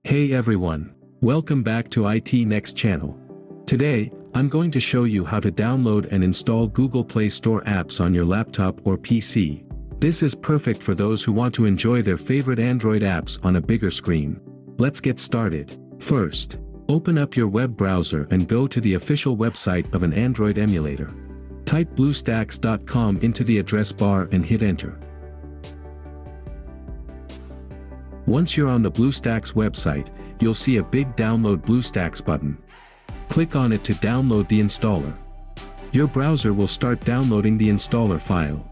Hey everyone, welcome back to IT Next channel. Today, I'm going to show you how to download and install Google Play Store apps on your laptop or PC. This is perfect for those who want to enjoy their favorite Android apps on a bigger screen. Let's get started. First, open up your web browser and go to the official website of an Android emulator. Type BlueStacks.com into the address bar and hit enter. Once you're on the BlueStacks website, you'll see a big Download BlueStacks button. Click on it to download the installer. Your browser will start downloading the installer file.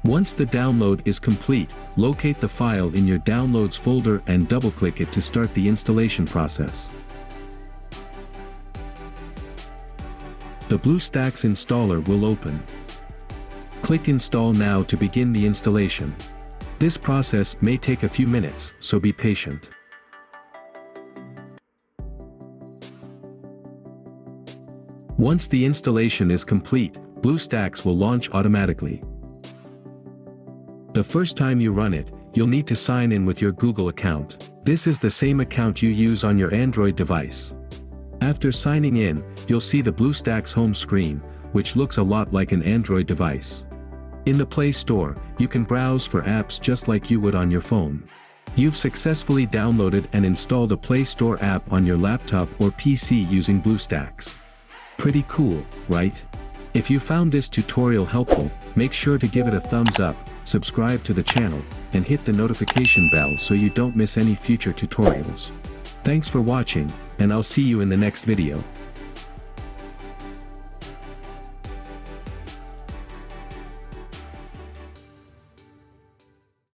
Once the download is complete, locate the file in your Downloads folder and double-click it to start the installation process. The BlueStacks installer will open. Click Install Now to begin the installation. This process may take a few minutes, so be patient. Once the installation is complete, BlueStacks will launch automatically. The first time you run it, you'll need to sign in with your Google account. This is the same account you use on your Android device. After signing in, you'll see the BlueStacks home screen, which looks a lot like an Android device. In the Play Store, you can browse for apps just like you would on your phone. You've successfully downloaded and installed a Play Store app on your laptop or PC using BlueStacks. Pretty cool, right? If you found this tutorial helpful, make sure to give it a thumbs up, subscribe to the channel, and hit the notification bell so you don't miss any future tutorials. Thanks for watching, and I'll see you in the next video.